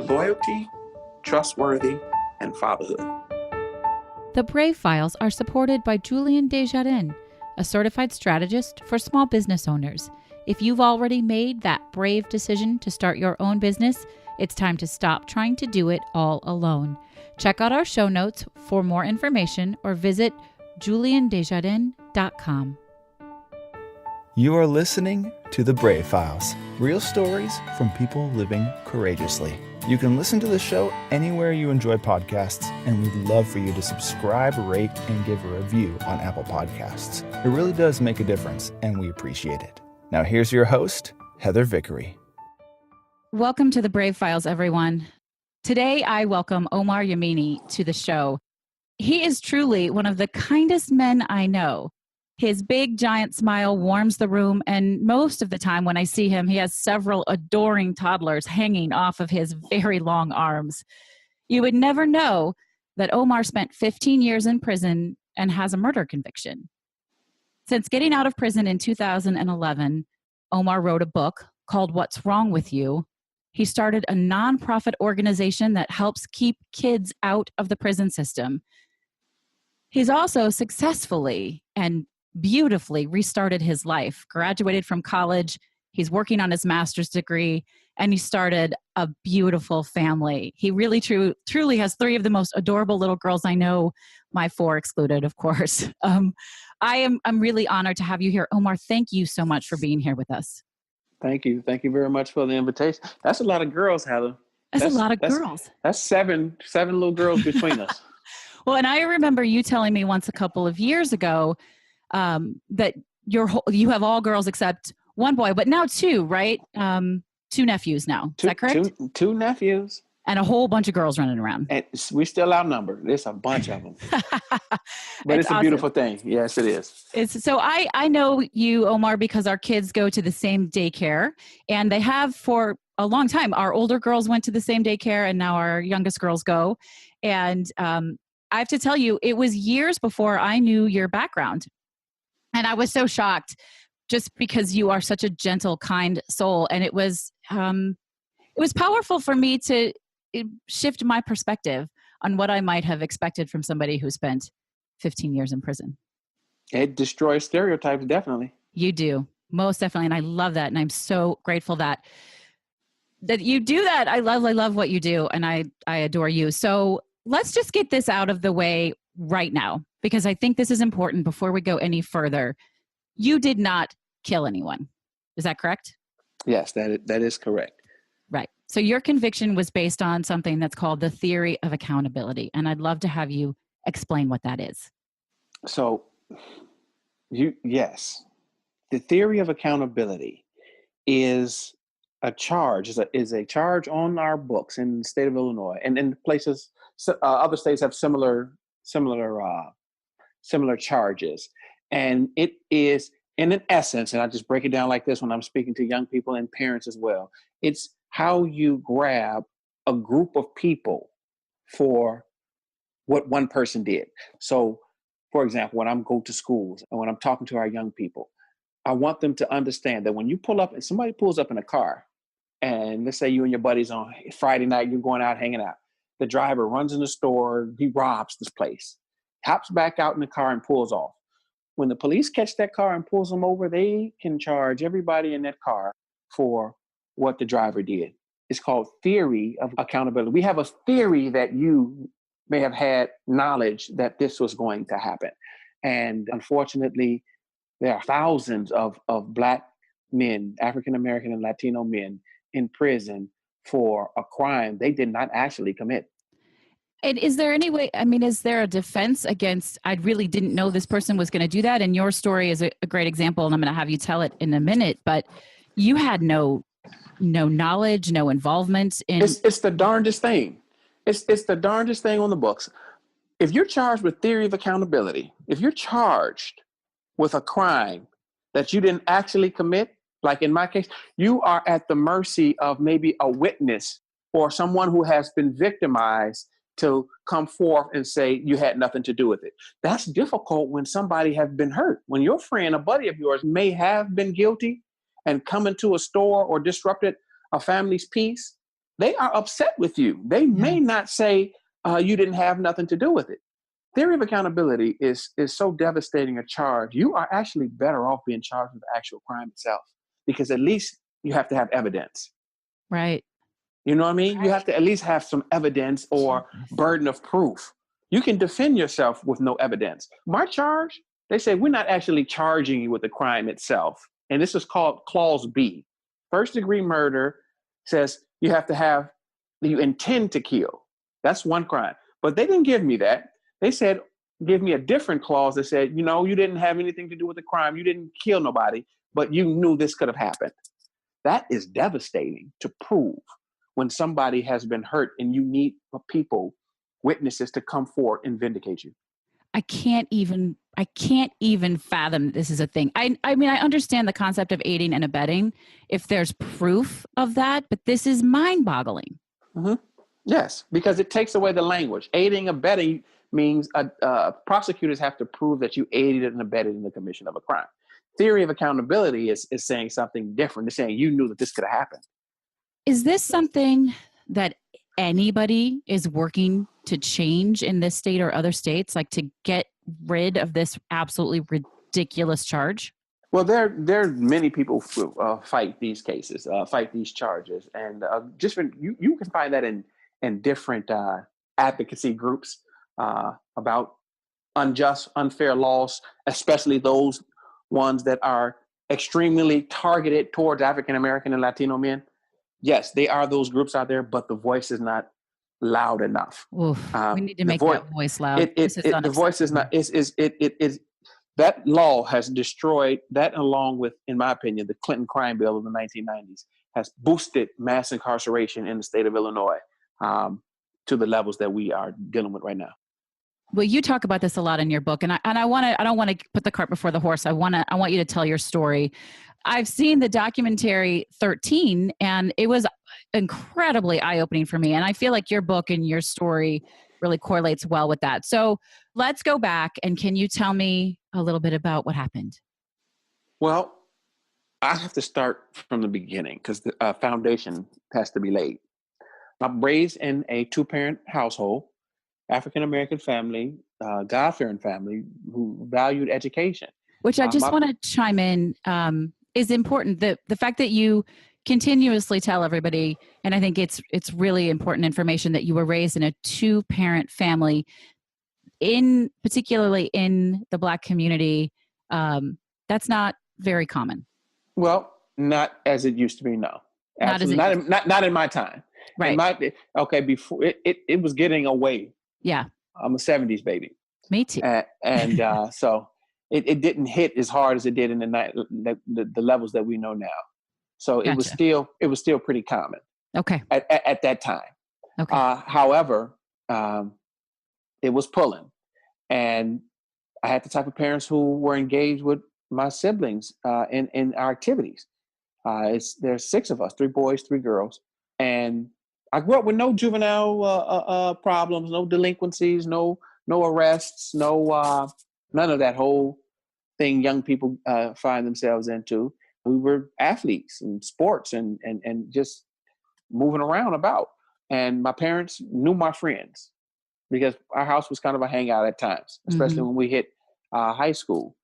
loyalty, trustworthy, and fatherhood. The Brave Files are supported by Julien Desjardins, a certified strategist for small business owners. If you've already made that brave decision to start your own business, it's time to stop trying to do it all alone. Check out our show notes for more information or visit juliendesjardins.com. You are listening to The Brave Files, real stories from people living courageously. You can listen to the show anywhere you enjoy podcasts, and we'd love for you to subscribe, rate, and give a review on Apple Podcasts. It really does make a difference, and we appreciate it. Now here's your host, Heather Vickery. Welcome to The Brave Files, everyone. Today, I welcome Omar Yamini to the show. He is truly one of the kindest men I know. His big, giant smile warms the room, and most of the time when I see him, he has several adoring toddlers hanging off of his very long arms. You would never know that Omar spent 15 years in prison and has a murder conviction. Since getting out of prison in 2011, Omar wrote a book called What's Wrong With You. He started a nonprofit organization that helps keep kids out of the prison system. He's also successfully and beautifully restarted his life, graduated from college. He's working on his master's degree, and he started a beautiful family. He really truly has three of the most adorable little girls I know, my four excluded, of course. I'm really honored to have you here. Omar, thank you so much for being here with us. Thank you. Thank you very much for the invitation. That's a lot of girls, Heather. That's a lot of girls. That's seven little girls between us. Well, and I remember you telling me once a couple of years ago that you have all girls except one boy, but now two, right? Two nephews now. Is that correct? Two nephews. And a whole bunch of girls running around. And we still outnumbered. There's a bunch of them. But it's a awesome. beautiful thing. Yes, it is. So I know you, Omar, because our kids go to the same daycare, and they have for a long time. Our older girls went to the same daycare, and now our youngest girls go. And I have to tell you, it was years before I knew your background. And I was so shocked just because you are such a gentle, kind soul. And it was powerful for me to shift my perspective on what I might have expected from somebody who spent 15 years in prison. It destroys stereotypes, definitely. You do, most definitely. And I love that. And I'm so grateful that you do that. I love what you do. And I adore you. So let's just get this out of the way right now, because I think this is important before we go any further. You did not kill anyone. Is that correct? Yes, that is correct. Right. So your conviction was based on something that's called the theory of accountability. And I'd love to have you explain what that is. So, yes, the theory of accountability is a charge, is a charge on our books in the state of Illinois, and in places, other states have similar charges. And it is, in an essence, and I just break it down like this when I'm speaking to young people and parents as well, it's how you grab a group of people for what one person did. So, for example, when I'm go to schools and when I'm talking to our young people, I want them to understand that when you pull up and somebody pulls up in a car, and let's say you and your buddies on Friday night, you're going out hanging out. The driver runs in the store, he robs this place, hops back out in the car and pulls off. When the police catch that car and pulls them over, they can charge everybody in that car for what the driver did. It's called theory of accountability. We have a theory that you may have had knowledge that this was going to happen. And unfortunately, there are thousands of Black men, African-American and Latino men in prison for a crime they did not actually commit. And is there any way, is there a defense against, I really didn't know this person was going to do that? And your story is a great example, and I'm going to have you tell it in a minute, but you had no knowledge, no involvement in... It's the darndest thing. It's the darndest thing on the books. If you're charged with theory of accountability, if you're charged with a crime that you didn't actually commit, like in my case, you are at the mercy of maybe a witness or someone who has been victimized to come forth and say you had nothing to do with it. That's difficult when somebody has been hurt. When your friend, a buddy of yours, may have been guilty and come into a store or disrupted a family's peace, they are upset with you. They may not say you didn't have nothing to do with it. Theory of accountability is so devastating a charge. You are actually better off being charged with the actual crime itself, because at least you have to have evidence. Right. You know what I mean? Right. You have to at least have some evidence or burden of proof. You can defend yourself with no evidence. My charge, they say we're not actually charging you with the crime itself. And this is called Clause B. First degree murder says you have to have, you intend to kill. That's one crime. But they didn't give me that. They said, give me a different clause that said, you know, you didn't have anything to do with the crime. You didn't kill nobody, but you knew this could have happened. That is devastating to prove when somebody has been hurt and you need people, witnesses to come forward and vindicate you. I can't even fathom this is a thing. I mean, I understand the concept of aiding and abetting if there's proof of that, but this is mind-boggling. Mm-hmm. Yes, because it takes away the language. Aiding, abetting means prosecutors have to prove that you aided and abetted in the commission of a crime. Theory of accountability is saying something different. It's saying you knew that this could have happened. Is this something that anybody is working to change in this state or other states, like to get rid of this absolutely ridiculous charge? Well, there are many people who fight these cases, fight these charges, and you can find that in different advocacy groups about unjust, unfair laws, especially those ones that are extremely targeted towards African American and Latino men. Yes, they are those groups out there, but the voice is not loud enough. Oof, we need to make that voice loud. The voice is not. That law has destroyed that, along with, in my opinion, the Clinton crime bill of the 1990s has boosted mass incarceration in the state of Illinois to the levels that we are dealing with right now. Well, you talk about this a lot in your book, and I don't want to put the cart before the horse. I want you to tell your story. I've seen the documentary 13, and it was incredibly eye-opening for me. And I feel like your book and your story really correlates well with that. So let's go back, and can you tell me a little bit about what happened? Well, I have to start from the beginning because the foundation has to be laid. I'm raised in a two-parent household, African-American family, God-fearing family who valued education. Which I just want to chime in is important. The fact that you continuously tell everybody, and I think it's really important information, that you were raised in a two-parent family, particularly in the Black community. That's not very common. Well, not as it used to be. No, absolutely not in my time. Right. Before it was getting away. Yeah. I'm a 70s baby. Me too. And so it didn't hit as hard as it did in the levels that we know now. So gotcha. it was still pretty common. Okay. At that time. Okay. However, it was pulling, and I had the type of parents who were engaged with my siblings in our activities. There's 6 of us, 3 boys, 3 girls, and I grew up with no juvenile problems, no delinquencies, no arrests, none of that whole thing young people find themselves into. We were athletes and sports and just moving around about. And my parents knew my friends because our house was kind of a hangout at times, especially when we hit high school.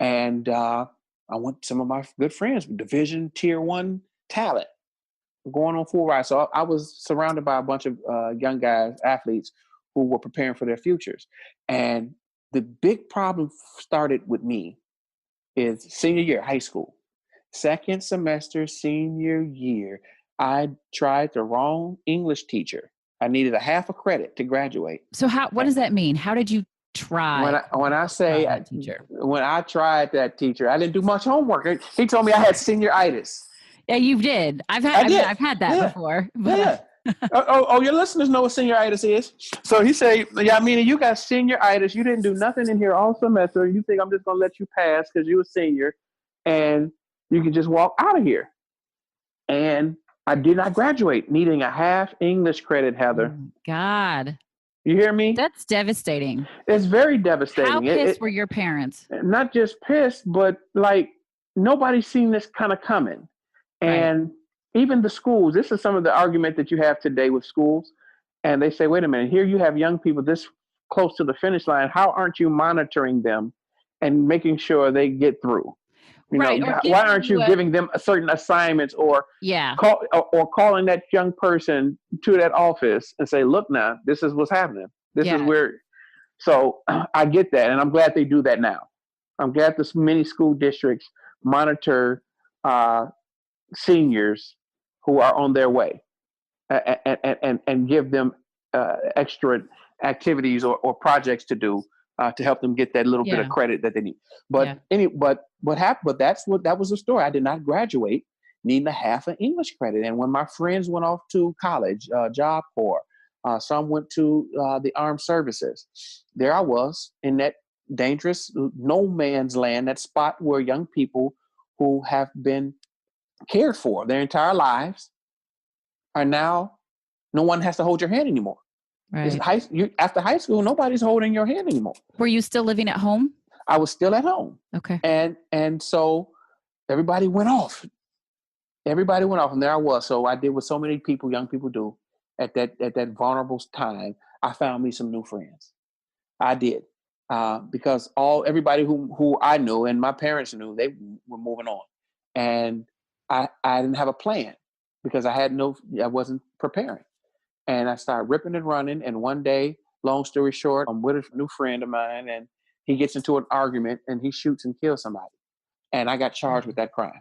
And I went some of my good friends with Division Tier 1 talent going on full ride. So I was surrounded by a bunch of young guys, athletes who were preparing for their futures. And the big problem started with me is senior year, high school. Second semester, senior year, I tried the wrong English teacher. I needed a half a credit to graduate. So what does that mean? How did you try? When I tried that teacher, I didn't do much homework. He told me I had senioritis. Yeah, you did. I've had that before. Yeah. Your listeners know what senioritis is. So he said, Yamini, you got senioritis. You didn't do nothing in here all semester. You think I'm just going to let you pass because you're a senior and you can just walk out of here. And I did not graduate, needing a half English credit, Heather. Oh, God. You hear me? That's devastating. It's very devastating. How pissed were your parents? Not just pissed, but like nobody's seen this kind of coming. And even the schools, this is some of the argument that you have today with schools. And they say, wait a minute, here you have young people this close to the finish line. How aren't you monitoring them and making sure they get through? Right. Or Why aren't you giving them certain assignments or yeah. or calling that young person to that office and say, look, now, this is what's happening. This is where. So I get that. And I'm glad they do that now. I'm glad this many school districts monitor seniors who are on their way and give them extra activities or projects to do to help them get that little bit of credit that they need. But what happened? But that was the story. I did not graduate needing a half an English credit. And when my friends went off to college, Job Corps, some went to the armed services. There I was in that dangerous no man's land, that spot where young people who have been cared for their entire lives are now, no one has to hold your hand anymore. Right. After high school, nobody's holding your hand anymore. Were you still living at home? I was still at home. Okay. And so everybody went off. And there I was. So I did what so many people, young people do at that vulnerable time. I found me some new friends. I did. Because everybody who I knew and my parents knew, they were moving on. And I didn't have a plan because I wasn't preparing. And I started ripping and running. And one day, long story short, I'm with a new friend of mine and he gets into an argument and he shoots and kills somebody. And I got charged with that crime.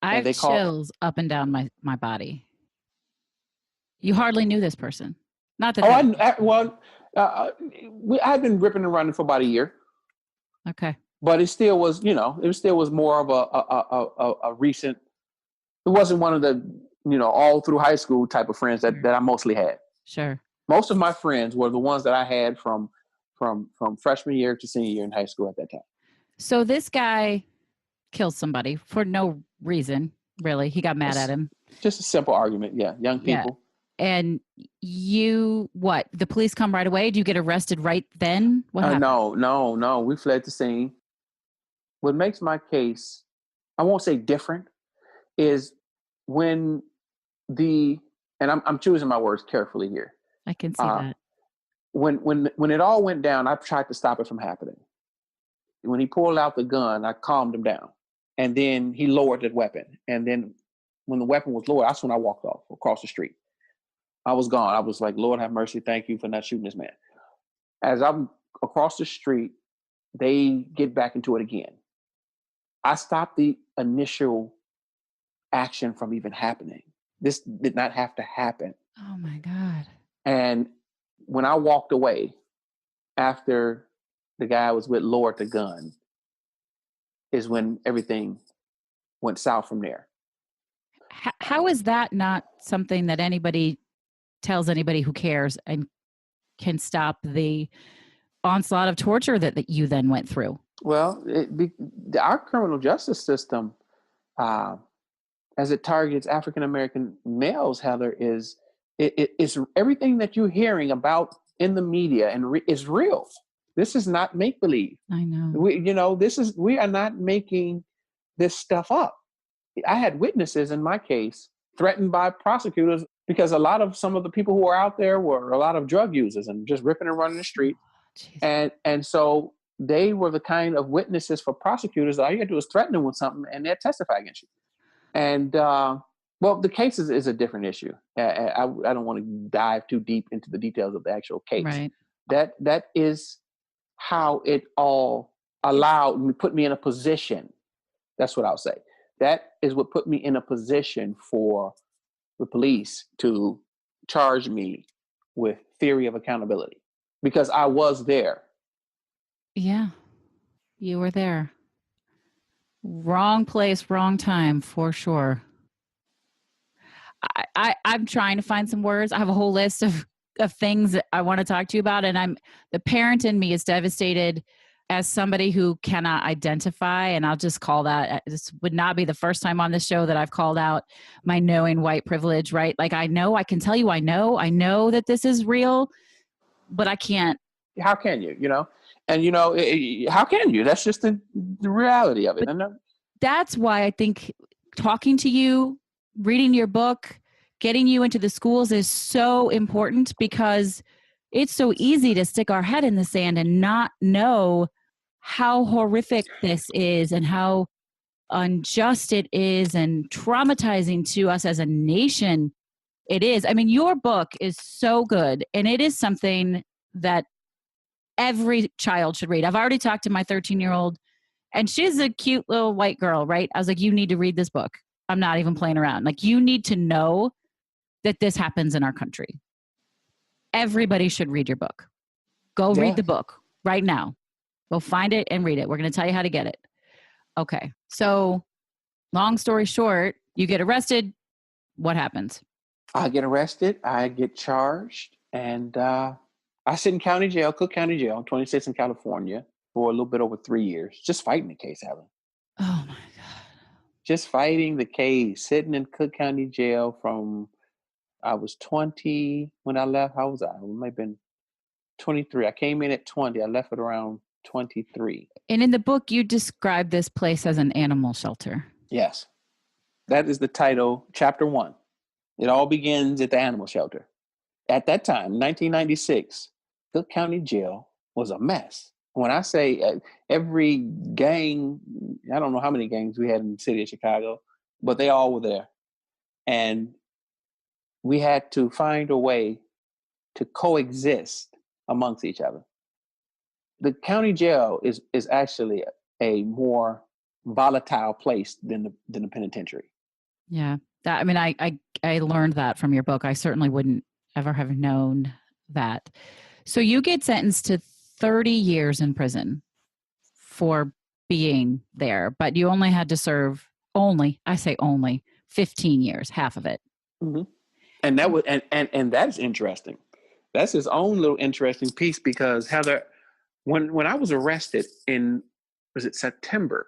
I have chills up and down my body. You hardly knew this person. Not that. I'd been ripping and running for about a year. Okay. But it still was more of a recent, it wasn't one of the, all through high school type of friends that I mostly had. Sure. Most of my friends were the ones that I had from freshman year to senior year in high school at that time. So this guy killed somebody for no reason, really. He got mad at him. Just a simple argument. Yeah. Young people. Yeah. And the police come right away? Do you get arrested right then? What happened? No. We fled the scene. What makes my case, I won't say different, is when and I'm choosing my words carefully here. I can see that. When it all went down, I tried to stop it from happening. When he pulled out the gun, I calmed him down. And then he lowered the weapon. And then when the weapon was lowered, that's when I walked off across the street. I was gone. I was like, Lord have mercy. Thank you for not shooting this man. As I'm across the street, they get back into it again. I stopped the initial action from even happening. This did not have to happen. Oh my God. And when I walked away after the guy I was with lowered the gun is when everything went south from there. How is that not something that anybody tells anybody who cares and can stop the onslaught of torture that you then went through? Well, our criminal justice system, as it targets African-American males, Heather, is everything that you're hearing about in the media and is real. This is not make-believe. I know. We are not making this stuff up. I had witnesses in my case threatened by prosecutors because some of the people who were out there were a lot of drug users and just ripping and running the street. Oh, and so they were the kind of witnesses for prosecutors that all you had to do is threaten them with something and they'd testify against you. And the case is a different issue. I don't want to dive too deep into the details of the actual case. Right. That is how it all put me in a position. That's what I'll say. That is what put me in a position for the police to charge me with theory of accountability because I was there. Yeah, you were there. Wrong place, wrong time, for sure. I'm trying to find some words. I have a whole list of things that I want to talk to you about. And the parent in me is devastated as somebody who cannot identify. And I'll just call that, this would not be the first time on this show that I've called out my knowing white privilege, right? Like I can tell you, I know that this is real, but I can't. How can you, And how can you? That's just the reality of it. That's why I think talking to you, reading your book, getting you into the schools is so important because it's so easy to stick our head in the sand and not know how horrific this is and how unjust it is and traumatizing to us as a nation it is. I mean, your book is so good, and it is something that every child should read. I've already talked to my 13-year-old, and she's a cute little white girl, right? I was like, you need to read this book. I'm not even playing around. Like, you need to know that this happens in our country. Everybody should read your book. Go read the book right now. Go find it and read it. We're going to tell you how to get it. Okay. So long story short, you get arrested. What happens? I get arrested. I get charged. And I sit in county jail, Cook County Jail, 26 in California for a little bit over 3 years. Just fighting the case, Helen. Oh my God. Just fighting the case. Sitting in Cook County Jail from, I was 20 when I left. How was I? I might have been 23. I came in at 20. I left at around 23. And in the book, you describe this place as an animal shelter. Yes. That is the title, chapter 1. It all begins at the animal shelter. At that time, 1996, Cook County Jail was a mess. When I say every gang, I don't know how many gangs we had in the city of Chicago, but they all were there. And we had to find a way to coexist amongst each other. The county jail is actually a more volatile place than the penitentiary. Yeah. That, I mean, I learned that from your book. I certainly wouldn't ever have known that. So you get sentenced to 30 years in prison for being there, but you only had to serve only 15 years, half of it. Mm-hmm. And that was, and that's interesting. That's his own little interesting piece because Heather, when I was arrested in, was it September?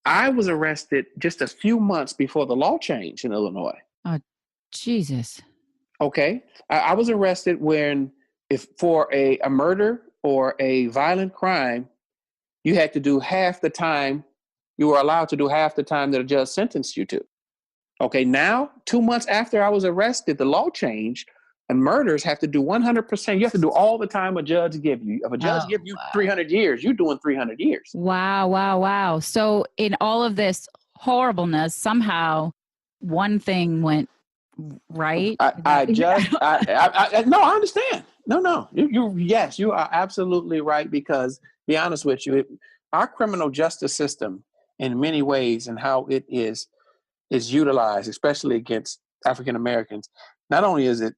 I was arrested just a few months before the law changed in Illinois. Oh, Jesus. Okay. I was arrested when, if for a murder or a violent crime, you had to do half the time, you were allowed to do half the time that a judge sentenced you to. Okay. Now, 2 months after I was arrested, the law changed and murders have to do 100%. You have to do all the time a judge give you. If a judge give you 300 years, you're doing 300 years. Wow. So in all of this horribleness, somehow one thing went right. No, I understand. No. Yes, you are absolutely right. Because, to be honest with you, our criminal justice system, in many ways, and how it is utilized, especially against African Americans, not only is it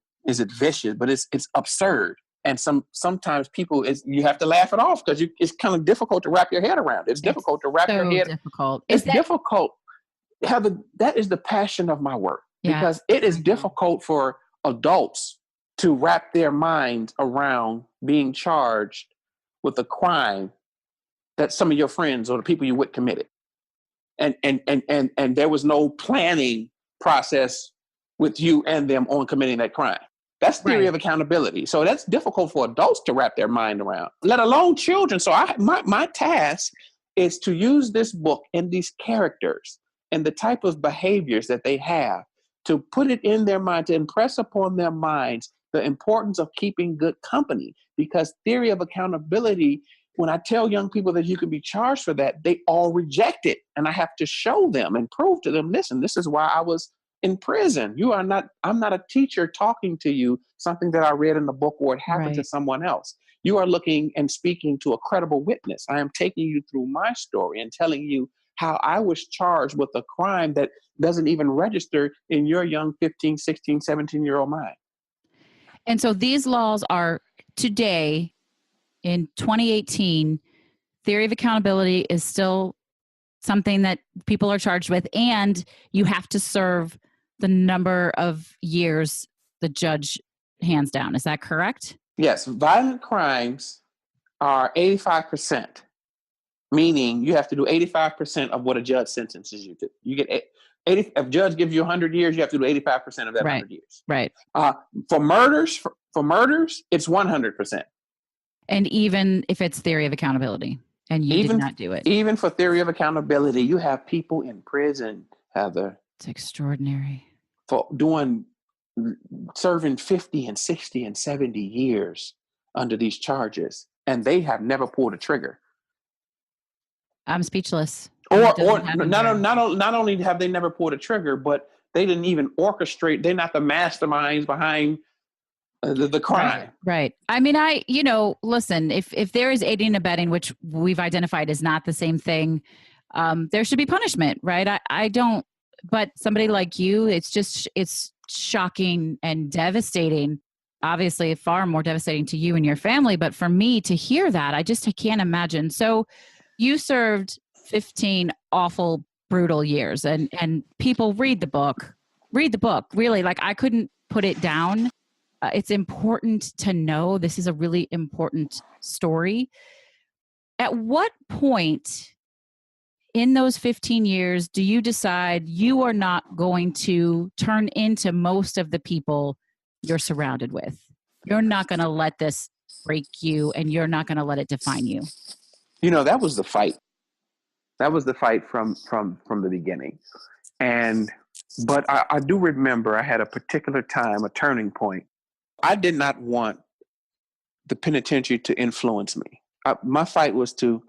vicious, but it's absurd. And sometimes people, you have to laugh it off because it's kind of difficult to wrap your head around. It's difficult to wrap your head. Difficult. It's difficult. Heather, that is the passion of my work. Because it is difficult for adults to wrap their minds around being charged with a crime that some of your friends or the people you with committed. And there was no planning process with you and them on committing that crime. That's theory of accountability. So that's difficult for adults to wrap their mind around, let alone children. So my task is to use this book and these characters and the type of behaviors that they have to put it in their mind, to impress upon their minds the importance of keeping good company. Because theory of accountability, when I tell young people that you can be charged for that, they all reject it. And I have to show them and prove to them, listen, this is why I was in prison. I'm not a teacher talking to you something that I read in the book or it happened to someone else. You are looking and speaking to a credible witness. I am taking you through my story and telling you how I was charged with a crime that doesn't even register in your young 15, 16, 17-year-old mind. And so these laws are today, in 2018, theory of accountability is still something that people are charged with, and you have to serve the number of years the judge hands down. Is that correct? Yes. Violent crimes are 85%. Meaning you have to do 85% of what a judge sentences you to. You get 80. If a judge gives you 100 years, you have to do 85% of that 100 years. Right. For murders, it's 100%. And even if it's theory of accountability and you did not do it. Even for theory of accountability, you have people in prison Heather, It's extraordinary. for serving 50 and 60 and 70 years under these charges, and they have never pulled a trigger. I'm speechless. Or not only have they never pulled a trigger, but they didn't even orchestrate. They're not the masterminds behind the crime. Right. I mean, listen, if there is aiding and abetting, which we've identified is not the same thing, there should be punishment, right? I don't, but somebody like you, it's shocking and devastating, obviously far more devastating to you and your family. But for me to hear that, I can't imagine. So you served 15 awful, brutal years, and people read the book, really. Like, I couldn't put it down. It's important to know this is a really important story. At what point in those 15 years do you decide you are not going to turn into most of the people you're surrounded with? You're not going to let this break you, and you're not going to let it define you. That was the fight. That was the fight from the beginning. But I do remember I had a particular time, a turning point. I did not want the penitentiary to influence me. My fight was to,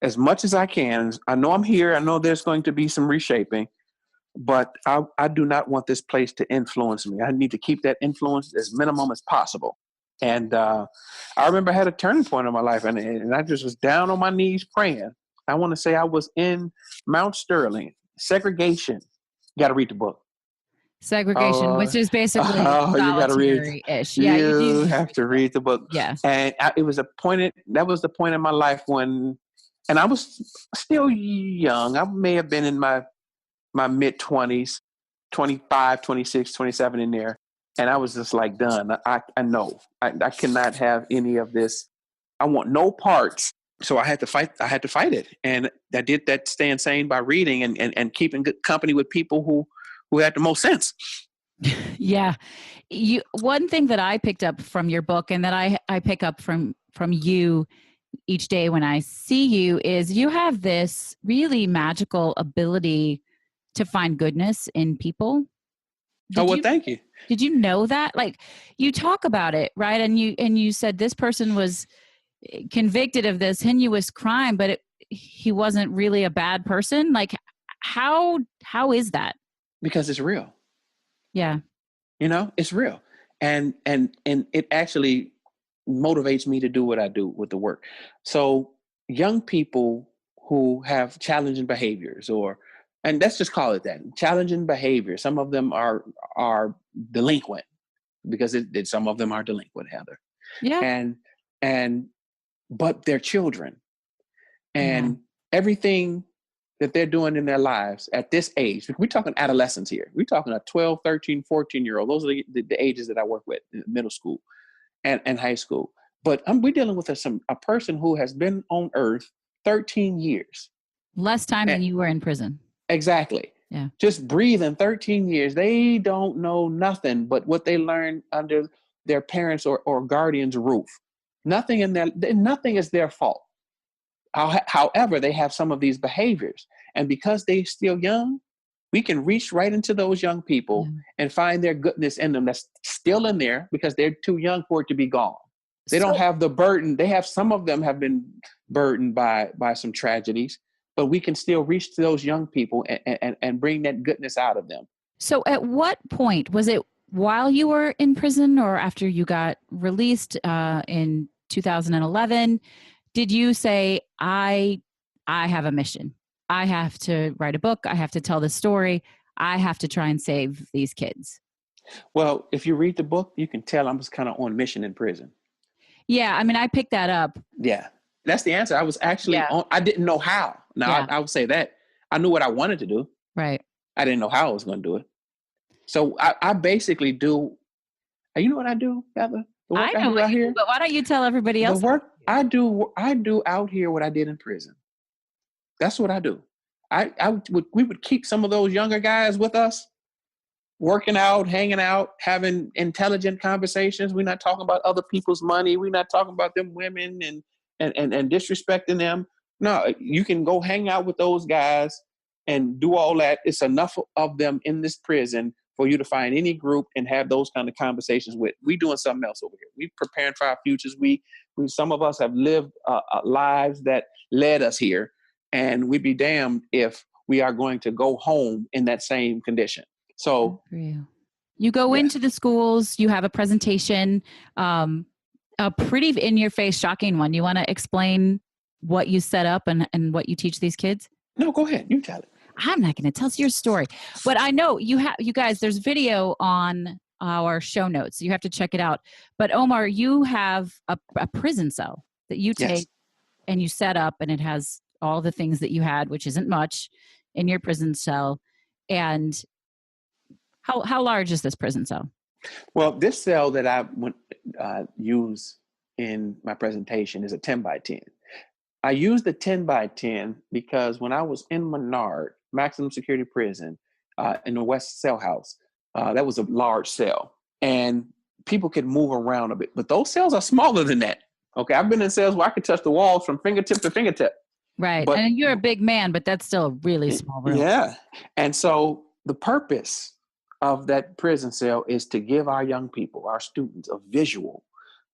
as much as I can, I know I'm here, I know there's going to be some reshaping, but I do not want this place to influence me. I need to keep that influence as minimum as possible. And I remember I had a turning point in my life, and I just was down on my knees praying. I want to say I was in Mount Sterling, segregation. You got to read the book. Segregation, which is basically solitary-ish. You have to read the book. Yeah. And that was the point in my life when, and I was still young. I may have been in my mid-20s, 25, 26, 27 in there. And I was just like, done. I know. I cannot have any of this. I want no parts. So I had to fight it. And I did that, staying sane by reading and keeping good company with people who had the most sense. Yeah. One thing that I picked up from your book, and that I pick up from you each day when I see you, is you have this really magical ability to find goodness in people. Thank you. Did you know that? Like, you talk about it, right? And you said this person was convicted of this heinous crime, but he wasn't really a bad person. Like, how is that? Because it's real. Yeah. It's real. And it actually motivates me to do what I do with the work. So young people who have challenging behaviors, and let's just call it that, challenging behavior. Some of them are delinquent, because some of them are delinquent, Heather. Yeah. But they're children, and everything that they're doing in their lives at this age, we're talking adolescents here. We're talking a 12, 13, 14-year-old. Those are the ages that I work with in middle school and high school. But we're dealing with a person who has been on earth 13 years. Less time than you were in prison. Exactly. Yeah. Just breathing 13 years. They don't know nothing but what they learned under their parents' or guardians' roof. Nothing is their fault. However, they have some of these behaviors. And because they're still young, we can reach right into those young people and find their goodness in them that's still in there, because they're too young for it to be gone. They don't have the burden. Some of them have been burdened by some tragedies, but we can still reach to those young people and bring that goodness out of them. So at what point, was it while you were in prison or after you got released in 2011, did you say, I have a mission. I have to write a book. I have to tell this story. I have to try and save these kids? Well, if you read the book, you can tell I'm just kind of on mission in prison. Yeah. I mean, I picked that up. Yeah. That's the answer. I was actually I didn't know how. Now, I would say that. I knew what I wanted to do. Right. I didn't know how I was going to do it. So I basically do, you know what I do, Heather? The work I do out here. But why don't you tell everybody else? The work I do out here what I did in prison. That's what I do. We would keep some of those younger guys with us, working out, hanging out, having intelligent conversations. We're not talking about other people's money. We're not talking about them women and disrespecting them. No, you can go hang out with those guys and do all that. It's enough of them in this prison for you to find any group and have those kind of conversations with. We doing something else over here. We preparing for our futures. We some of us have lived lives that led us here, and we'd be damned if we are going to go home in that same condition. So you go into the schools, you have a presentation, a pretty in-your-face, shocking one. You want to explain what you set up and what you teach these kids? No, go ahead. You tell it. I'm not going to tell your story, but I know you guys, there's video on our show notes. You have to check it out. But Omar, you have a prison cell that you take and you set up, and it has all the things that you had, which isn't much, in your prison cell. And how large is this prison cell? Well, this cell that I use in my presentation is a 10 by 10. I use the 10 by 10 because when I was in Menard, maximum security prison, in the West Cell House, that was a large cell, and people could move around a bit. But those cells are smaller than that. Okay, I've been in cells where I could touch the walls from fingertip to fingertip. Right, but, and you're a big man, but that's still a really small room. Yeah, and so the purpose of that prison cell is to give our young people, our students, a visual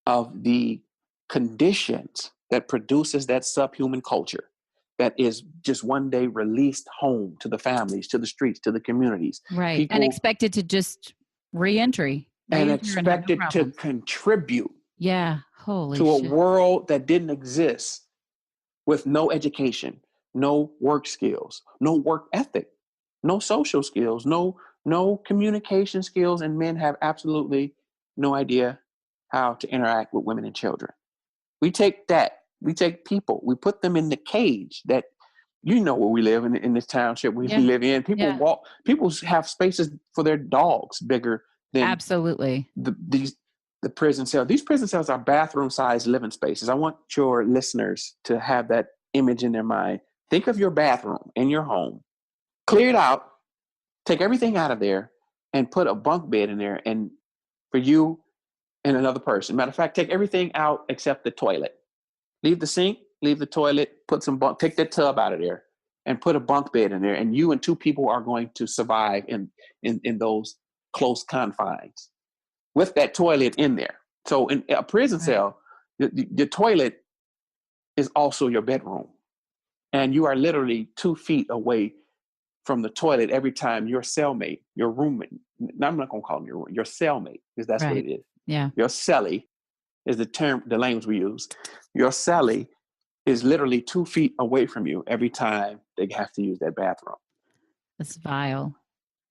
of the conditions that produces that subhuman culture that is just one day released home to the families, to the streets, to the communities. Right. People, and expected to just re-entry. And expected to contribute to a world that didn't exist, with no education, no work skills, no work ethic, no social skills, no communication skills, and men have absolutely no idea how to interact with women and children. We take people, we put them in the cage that, where we live in this township we live in. People have spaces for their dogs bigger than absolutely the prison cell. These prison cells are bathroom-sized living spaces. I want your listeners to have that image in their mind. Think of your bathroom in your home, clear it out, take everything out of there, and put a bunk bed in there, and for you and another person. Matter of fact, take everything out except the toilet. Leave the sink, leave the toilet, take that tub out of there, and put a bunk bed in there, and you and two people are going to survive in those close confines with that toilet in there. So in a prison cell, the toilet is also your bedroom, and you are literally 2 feet away from the toilet every time your cellmate, your roommate, I'm not going to call him your cellmate, because that's what it is. Yeah. Your cellie is the language we use. Your cellie is literally 2 feet away from you every time they have to use that bathroom. It's vile.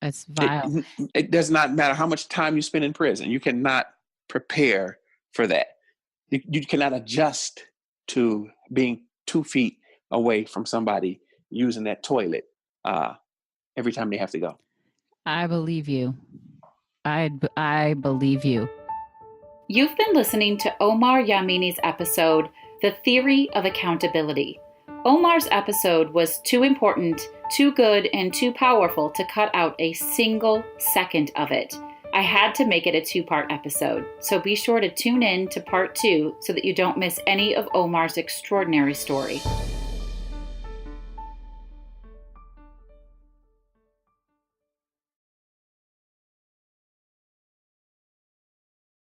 It's vile. It does not matter how much time you spend in prison. You cannot prepare for that. You cannot adjust to being 2 feet away from somebody using that toilet every time they have to go. I believe you. I believe you. You've been listening to Omar Yamini's episode, The Theory of Accountability. Omar's episode was too important, too good, and too powerful to cut out a single second of it. I had to make it a 2-part episode, so be sure to tune in to part 2 so that you don't miss any of Omar's extraordinary story.